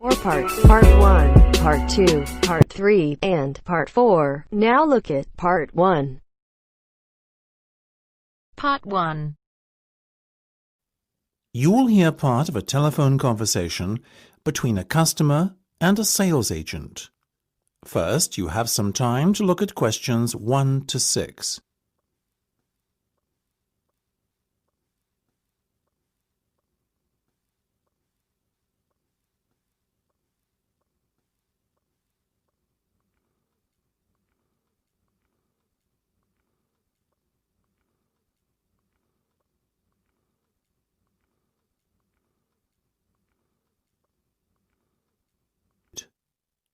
Four parts. Part 1, Part 2, Part 3, and Part 4. Now look at Part 1. Part 1. You will hear part of a telephone conversation between a customer and a sales agent. First, you have some time to look at questions 1 to 6.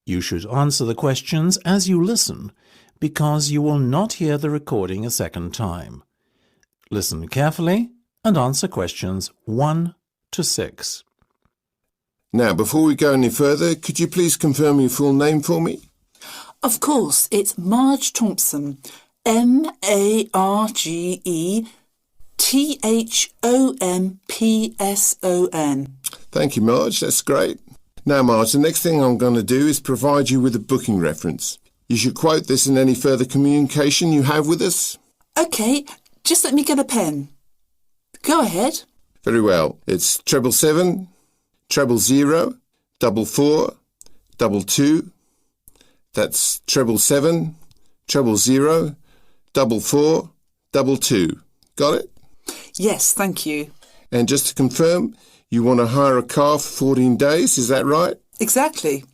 You should answer the questions as you listen, because you will not hear the recording a second time. Listen carefully and answer questions 1 to 6. Now, before we go any further, could you please confirm your full name for me? Of course, it's Marge Thompson. MARGETHOMPSON. Thank you, Marge. That's great. Now, Marge, the next thing I'm going to do is provide you with a booking reference. You should quote this in any further communication you have with us. OK, just let me get a pen. Go ahead. Very well. It's 777 000 44 22. That's 777 000 44 22. Got it? Yes, thank you. And just to confirm, you want to hire a car for 14 days, is that right? Exactly.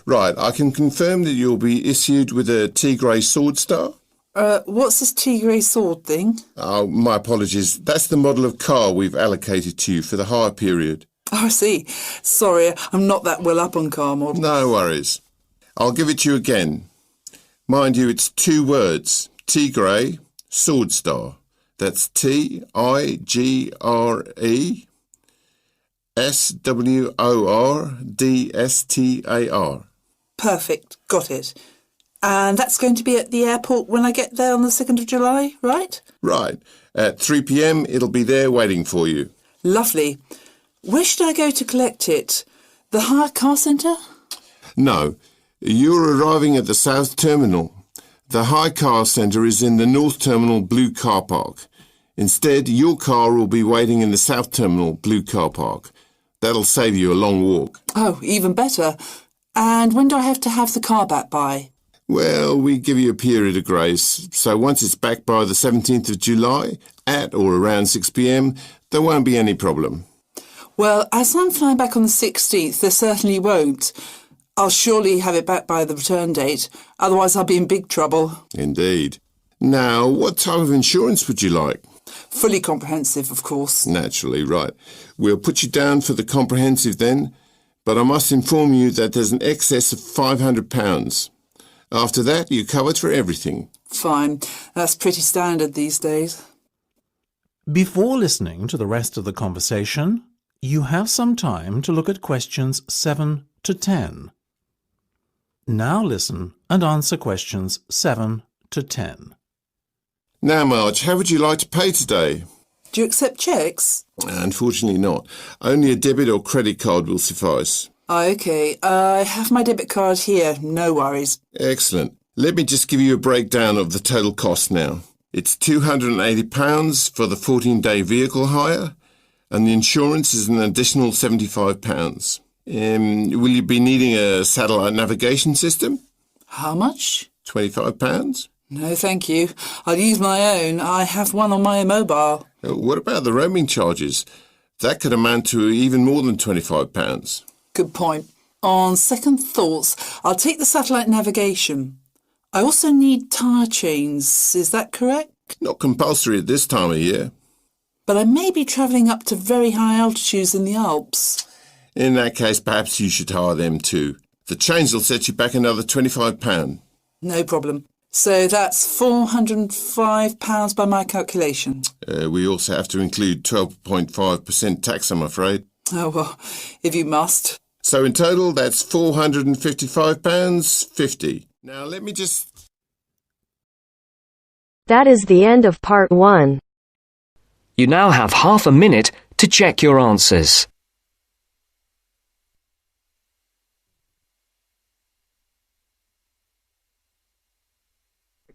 Right, I can confirm that you'll be issued with a Tigray Sword Star. What's this Tigray sword thing? Oh, my apologies. That's the model of car we've allocated to you for the hire period. Oh, I see. Sorry, I'm not that well up on car models. No worries. I'll give it to you again. Mind you, it's 2 words. Tigray Sword Star. That's Tigre SWORDSTAR. Perfect, got it. And that's going to be at the airport when I get there on the 2nd of July, right? Right. At 3 p.m, it'll be there waiting for you. Lovely. Where should I go to collect it? The hire car centre? No, you're arriving at the South Terminal. The hire car centre is in the North Terminal Blue Car Park. Instead, your car will be waiting in the South Terminal Blue Car Park. That'll save you a long walk. Oh, even better. And when do I have to have the car back by? Well, we give you a period of grace, so once it's back by the 17th of July, at or around 6 p.m, there won't be any problem. Well, as I'm flying back on the 16th, there certainly won't. I'll surely have it back by the return date, otherwise I'll be in big trouble. Indeed. Now, what type of insurance would you like? Fully comprehensive, of course. Naturally, right. We'll put you down for the comprehensive then, but I must inform you that there's an excess of £500. After that, you're covered for everything. Fine. That's pretty standard these days. Before listening to the rest of the conversation, you have some time to look at questions 7 to 10. Now listen and answer questions 7 to 10. Now, Marge, how would you like to pay today? Do you accept cheques? Unfortunately not. Only a debit or credit card will suffice. OK, I have my debit card here. No worries. Excellent. Let me just give you a breakdown of the total cost now. It's £280 for the 14-day vehicle hire, and the insurance is an additional £75. Will you be needing a satellite navigation system? How much? £25. No, thank you. I'll use my own. I have one on my mobile. What about the roaming charges? That could amount to even more than £25. Good point. On second thoughts, I'll take the satellite navigation. I also need tyre chains. Is that correct? Not compulsory at this time of year. But I may be travelling up to very high altitudes in the Alps. In that case, perhaps you should hire them too. The chains will set you back another £25. No problem. So that's £405 by my calculation. We also have to include 12.5% tax, I'm afraid. Oh, well, if you must. So in total, that's £455.50. Now, let me just... That is the end of Part 1. You now have half a minute to check your answers.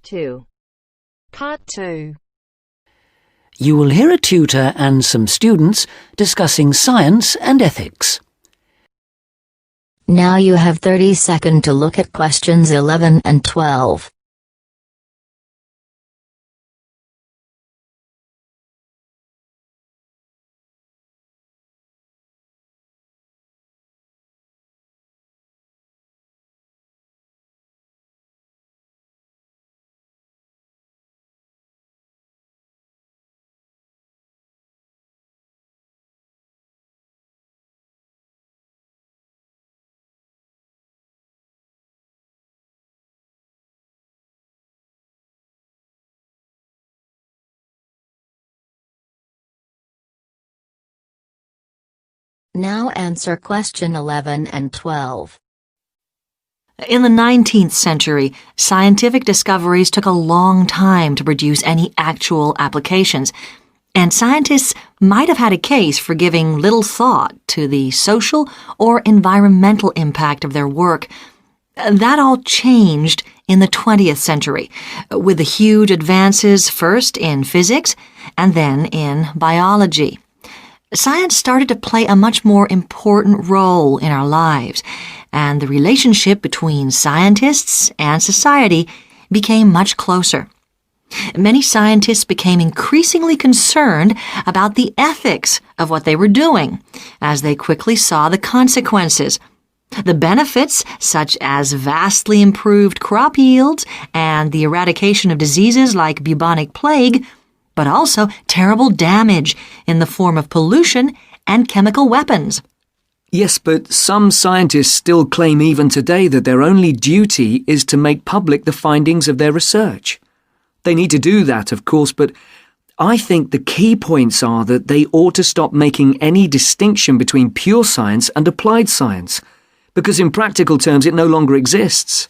2. Part 2. You will hear a tutor and some students discussing science and ethics. Now you have 30 seconds to look at questions 11 and 12. Now answer question 11 and 12. In the 19th century, scientific discoveries took a long time to produce any actual applications, and scientists might have had a case for giving little thought to the social or environmental impact of their work. That all changed in the 20th century, with the huge advances first in physics and then in biology. Science started to play a much more important role in our lives, and the relationship between scientists and society became much closer. Many scientists became increasingly concerned about the ethics of what they were doing, as they quickly saw the consequences. The benefits, such as vastly improved crop yields and the eradication of diseases like bubonic plague, but also terrible damage in the form of pollution and chemical weapons. Yes, but some scientists still claim even today that their only duty is to make public the findings of their research. They need to do that, of course, but I think the key points are that they ought to stop making any distinction between pure science and applied science, because in practical terms it no longer exists.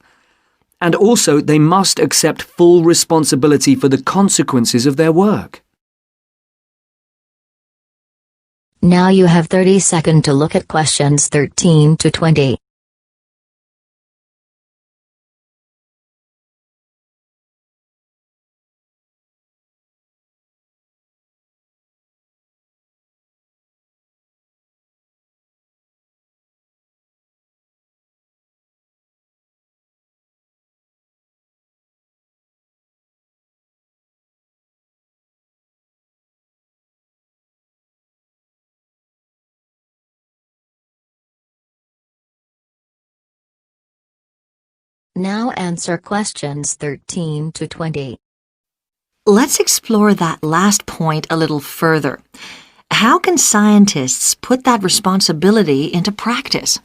And also, they must accept full responsibility for the consequences of their work. Now you have 30 seconds to look at questions 13 to 20. Now answer questions 13 to 20. Let's explore that last point a little further. How can scientists put that responsibility into practice?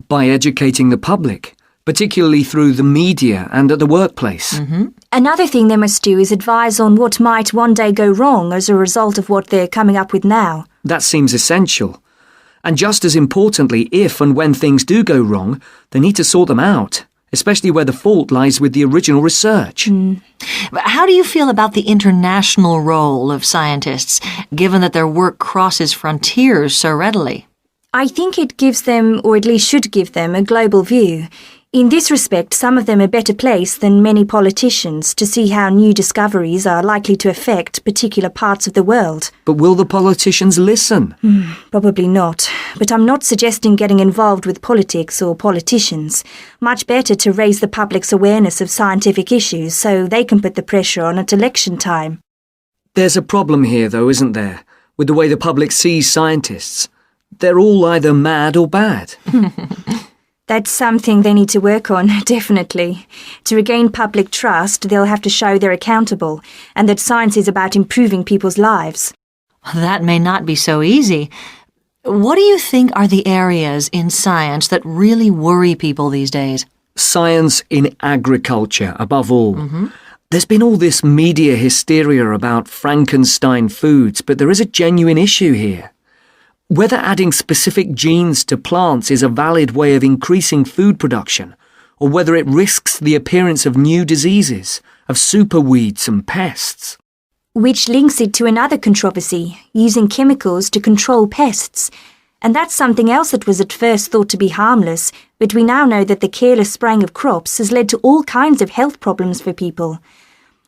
By educating the public, particularly through the media and at the workplace. Another thing they must do is advise on what might one day go wrong as a result of what they're coming up with now. That seems essential. And just as importantly, if and when things do go wrong, they need to sort them out, especially where the fault lies with the original research. But how do you feel about the international role of scientists, given that their work crosses frontiers so readily? I think it gives them, or at least should give them, a global view. In this respect, some of them are better placed than many politicians to see how new discoveries are likely to affect particular parts of the world. But will the politicians listen? Probably not. But I'm not suggesting getting involved with politics or politicians. Much better to raise the public's awareness of scientific issues so they can put the pressure on at election time. There's a problem here, though, isn't there, with the way the public sees scientists? They're all either mad or bad. That's something they need to work on, definitely. To regain public trust, they'll have to show they're accountable, and that science is about improving people's lives. That may not be so easy. What do you think are the areas in science that really worry people these days? Science in agriculture, above all. There's been all this media hysteria about Frankenstein foods, but there is a genuine issue here. Whether adding specific genes to plants is a valid way of increasing food production, or whether it risks the appearance of new diseases, of superweeds and pests. Which links it to another controversy, using chemicals to control pests. And that's something else that was at first thought to be harmless, but we now know that the careless spraying of crops has led to all kinds of health problems for people.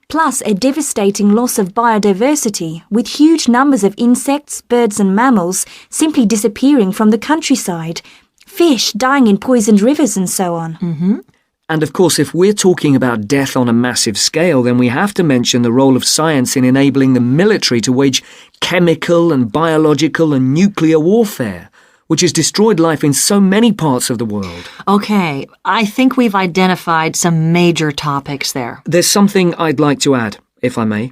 plus a devastating loss of biodiversity, with huge numbers of insects, birds and mammals simply disappearing from the countryside, fish dying in poisoned rivers and so on. And of course, if we're talking about death on a massive scale, then we have to mention the role of science in enabling the military to wage chemical and biological and nuclear warfare, which has destroyed life in so many parts of the world. Okay, I think we've identified some major topics there. There's something I'd like to add, if I may.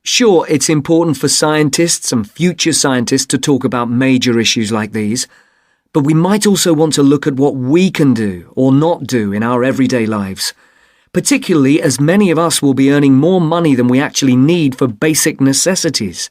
Sure, it's important for scientists and future scientists to talk about major issues like these, but we might also want to look at what we can do or not do in our everyday lives, particularly as many of us will be earning more money than we actually need for basic necessities.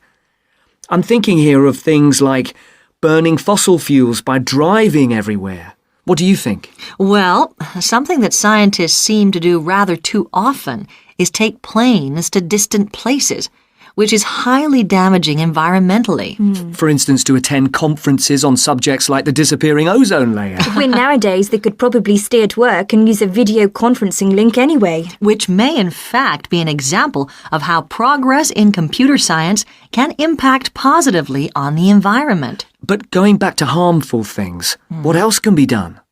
I'm thinking here of things like burning fossil fuels by driving everywhere. What do you think? Well, something that scientists seem to do rather too often is take planes to distant places, which is highly damaging environmentally. For instance, to attend conferences on subjects like the disappearing ozone layer. When nowadays they could probably stay at work and use a video conferencing link anyway. Which may in fact be an example of how progress in computer science can impact positively on the environment. But going back to harmful things, what else can be done?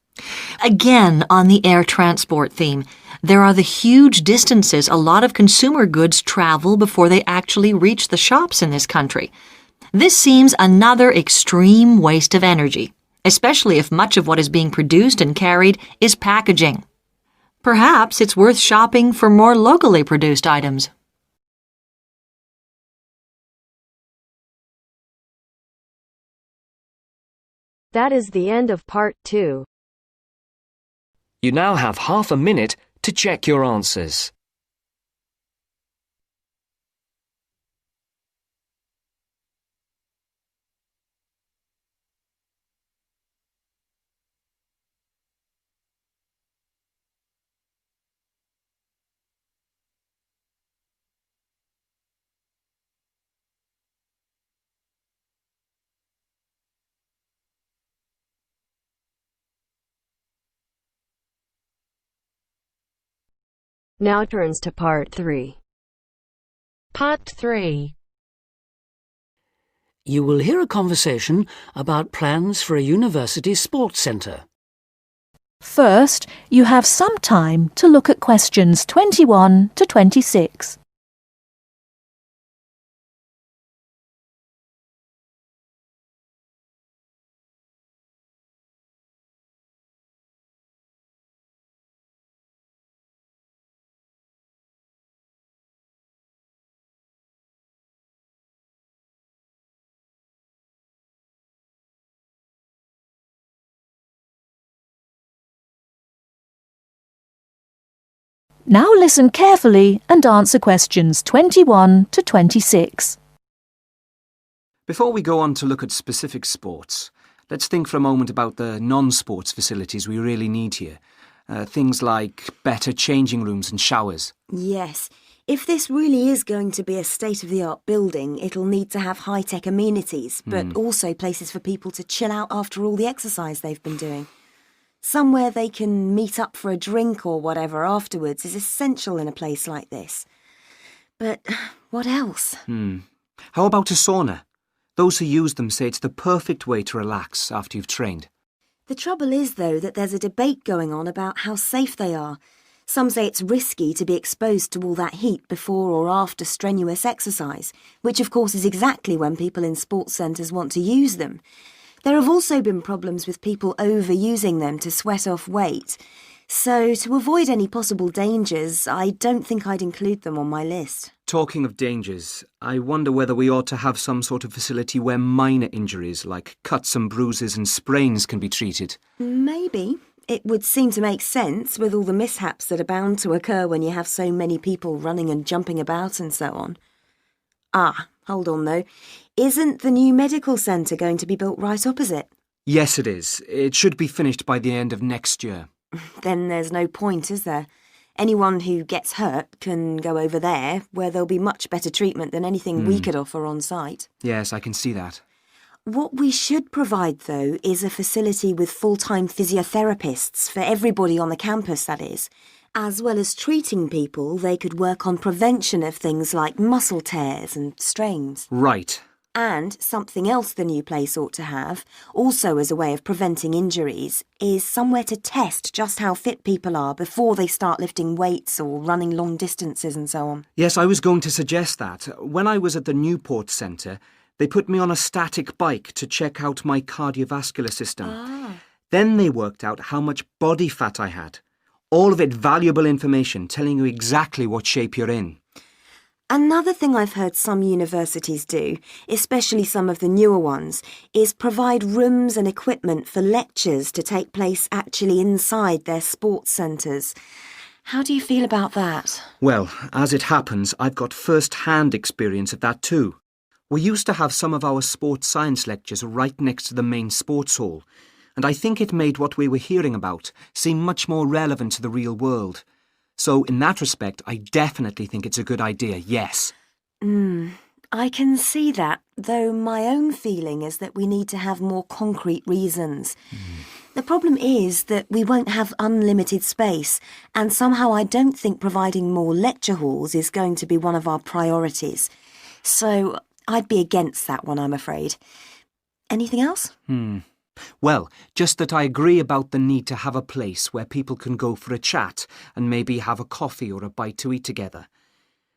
Again, on the air transport theme, there are the huge distances a lot of consumer goods travel before they actually reach the shops in this country. This seems another extreme waste of energy, especially if much of what is being produced and carried is packaging. Perhaps it's worth shopping for more locally produced items. That is the end of part 2. You now have half a minute to check your answers. Now turns to part 3. Part 3. You will hear a conversation about plans for a university sports centre. First, you have some time to look at questions 21 to 26. Now listen carefully and answer questions 21 to 26. Before we go on to look at specific sports, let's think for a moment about the non-sports facilities we really need here. Things like better changing rooms and showers. Yes. If this really is going to be a state-of-the-art building, it'll need to have high-tech amenities, but also places for people to chill out after all the exercise they've been doing. Somewhere they can meet up for a drink or whatever afterwards is essential in a place like this. But what else? How about a sauna? Those who use them say it's the perfect way to relax after you've trained. The trouble is, though, that there's a debate going on about how safe they are. Some say it's risky to be exposed to all that heat before or after strenuous exercise, which of course is exactly when people in sports centres want to use them. There have also been problems with people overusing them to sweat off weight. So, to avoid any possible dangers, I don't think I'd include them on my list. Talking of dangers, I wonder whether we ought to have some sort of facility where minor injuries like cuts and bruises and sprains can be treated. Maybe. It would seem to make sense with all the mishaps that are bound to occur when you have so many people running and jumping about and so on. Ah, hold on though. Isn't the new medical centre going to be built right opposite? Yes, it is. It should be finished by the end of next year. Then there's no point, is there? Anyone who gets hurt can go over there, where there'll be much better treatment than anything we could offer on site. Yes, I can see that. What we should provide, though, is a facility with full-time physiotherapists for everybody on the campus, that is, As well as treating people, they could work on prevention of things like muscle tears and strains. Right. And something else the new place ought to have, also as a way of preventing injuries, is somewhere to test just how fit people are before they start lifting weights or running long distances and so on. Yes, I was going to suggest that. When I was at the Newport Centre, they put me on a static bike to check out my cardiovascular system. Then they worked out how much body fat I had. All of it valuable information telling you exactly what shape you're in. Another thing I've heard some universities do, especially some of the newer ones, is provide rooms and equipment for lectures to take place actually inside their sports centres. How do you feel about that? Well, as it happens, I've got first-hand experience of that too. We used to have some of our sports science lectures right next to the main sports hall, and I think it made what we were hearing about seem much more relevant to the real world. So, in that respect, I definitely think it's a good idea, yes. I can see that, though my own feeling is that we need to have more concrete reasons. The problem is that we won't have unlimited space, and somehow I don't think providing more lecture halls is going to be one of our priorities. So, I'd be against that one, I'm afraid. Anything else? Well, just that I agree about the need to have a place where people can go for a chat and maybe have a coffee or a bite to eat together.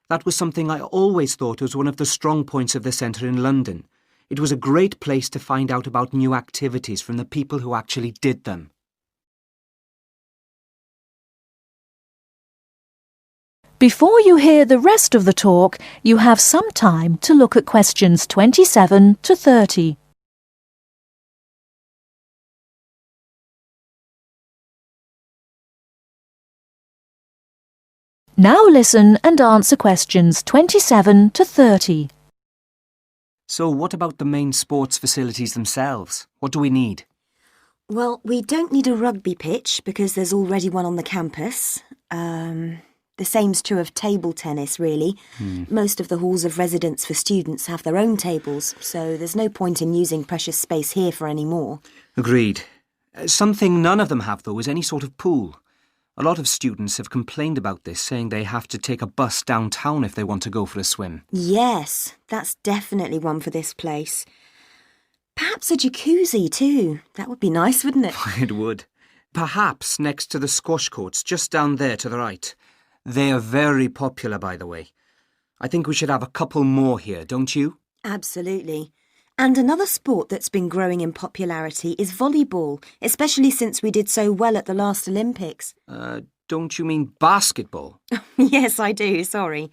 That was something I always thought was one of the strong points of the centre in London. It was a great place to find out about new activities from the people who actually did them. Before you hear the rest of the talk, you have some time to look at questions 27 to 30. Now listen and answer questions 27 to 30. So what about the main sports facilities themselves? What do we need? Well, we don't need a rugby pitch because there's already one on the campus. The same's true of table tennis, really. Most of the halls of residence for students have their own tables, so there's no point in using precious space here for any more. Agreed. Something none of them have, though, is any sort of pool. A lot of students have complained about this, saying they have to take a bus downtown if they want to go for a swim. Yes, that's definitely one for this place. Perhaps a jacuzzi too. That would be nice, wouldn't it? It would. Perhaps next to the squash courts, just down there to the right. They are very popular, by the way. I think we should have a couple more here, don't you? Absolutely. And another sport that's been growing in popularity is volleyball, especially since we did so well at the last Olympics. Don't you mean basketball? Yes, I do, sorry.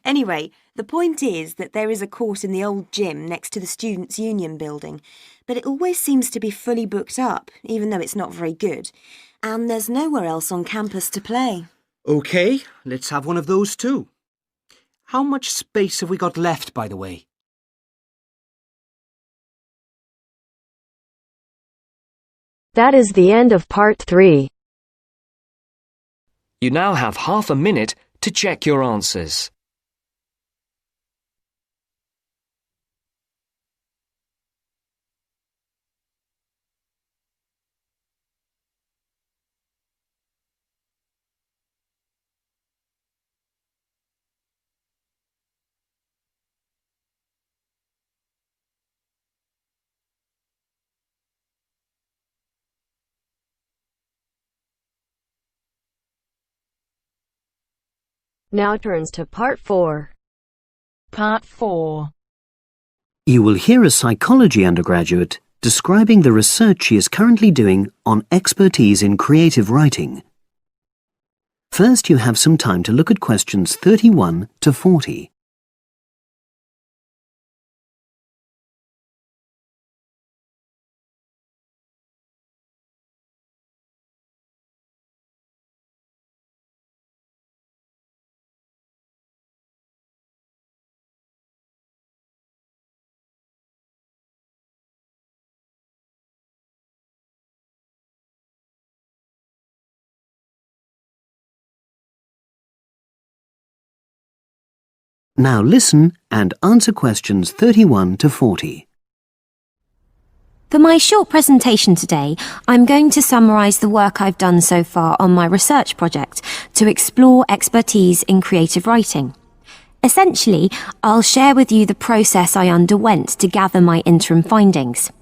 Anyway, the point is that there is a court in the old gym next to the Students' Union building, but it always seems to be fully booked up, even though it's not very good. And there's nowhere else on campus to play. OK, let's have one of those too. How much space have we got left, by the way? That is the end of part 3. You now have half a minute to check your answers. Now turns to part 4. Part 4. You will hear a psychology undergraduate describing the research she is currently doing on expertise in creative writing. First, you have some time to look at questions 31 to 40. Now listen and answer questions 31 to 40. For my short presentation today, I'm going to summarise the work I've done so far on my research project to explore expertise in creative writing. Essentially, I'll share with you the process I underwent to gather my interim findings.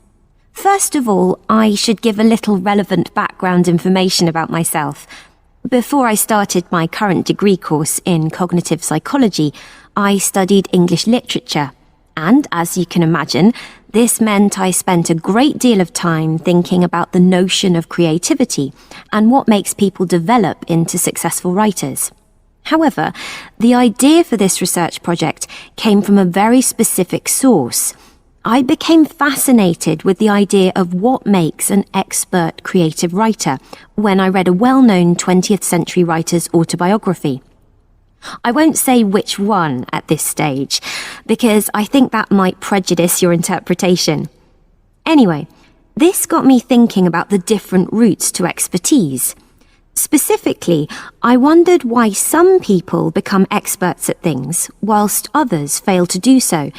First of all, I should give a little relevant background information about myself. Before I started my current degree course in cognitive psychology, I studied English literature, and as you can imagine, this meant I spent a great deal of time thinking about the notion of creativity and what makes people develop into successful writers. However, the idea for this research project came from a very specific source. I became fascinated with the idea of what makes an expert creative writer when I read a well-known 20th century writer's autobiography. I won't say which one at this stage, because I think that might prejudice your interpretation. Anyway, this got me thinking about the different routes to expertise. Specifically, I wondered why some people become experts at things whilst others fail to do so,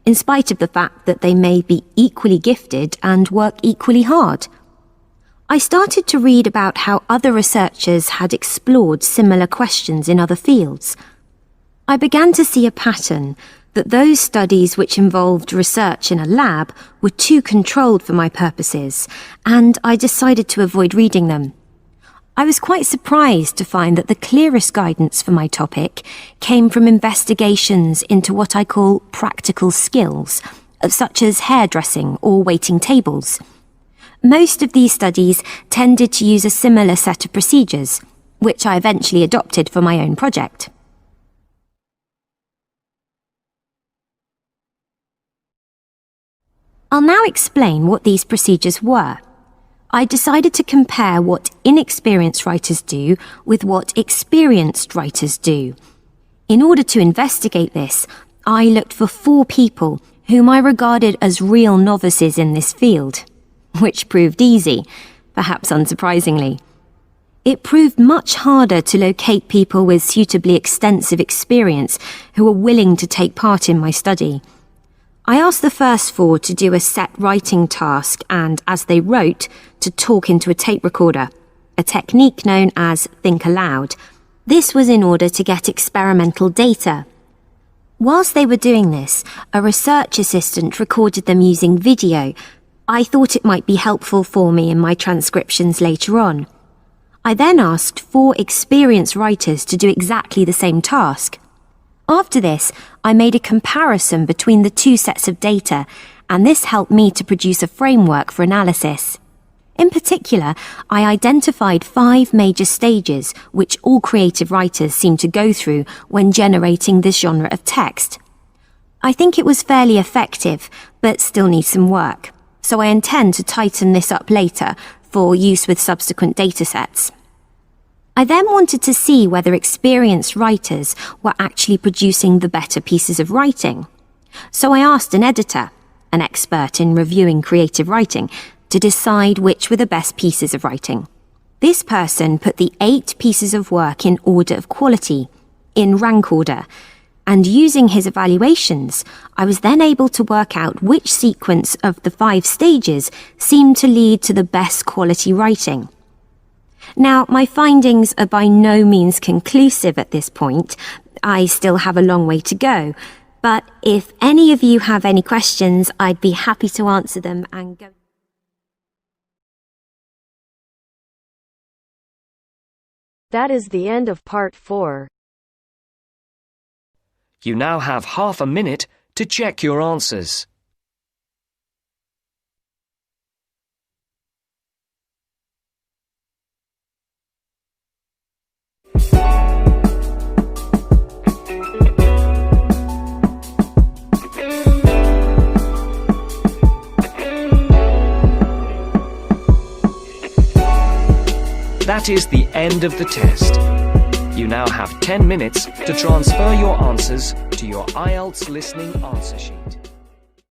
in spite of the fact that they may be equally gifted and work equally hard. I started to read about how other researchers had explored similar questions in other fields. I began to see a pattern that those studies which involved research in a lab were too controlled for my purposes, and I decided to avoid reading them. I was quite surprised to find that the clearest guidance for my topic came from investigations into what I call practical skills, such as hairdressing or waiting tables. Most of these studies tended to use a similar set of procedures, which I eventually adopted for my own project. I'll now explain what these procedures were. I decided to compare what inexperienced writers do with what experienced writers do. In order to investigate this, I looked for 4 people whom I regarded as real novices in this field, which proved easy, perhaps unsurprisingly. It proved much harder to locate people with suitably extensive experience who were willing to take part in my study. I asked the first 4 to do a set writing task and, as they wrote, to talk into a tape recorder, a technique known as think aloud. This was in order to get experimental data. Whilst they were doing this, a research assistant recorded them using video. I thought it might be helpful for me in my transcriptions later on. I then asked 4 experienced writers to do exactly the same task. After this, I made a comparison between the 2 sets of data, and this helped me to produce a framework for analysis. In particular, I identified 5 major stages which all creative writers seem to go through when generating this genre of text. I think it was fairly effective, but still needs some work, so I intend to tighten this up later for use with subsequent datasets. I then wanted to see whether experienced writers were actually producing the better pieces of writing. So I asked an editor, an expert in reviewing creative writing, to decide which were the best pieces of writing. This person put the 8 pieces of work in order of quality, in rank order, and using his evaluations, I was then able to work out which sequence of the 5 stages seemed to lead to the best quality writing. Now, my findings are by no means conclusive at this point. I still have a long way to go. But if any of you have any questions, I'd be happy to answer them and go. That is the end of part 4. You now have half a minute to check your answers. That is the end of the test. You now have 10 minutes to transfer your answers to your Ielts listening answer sheet.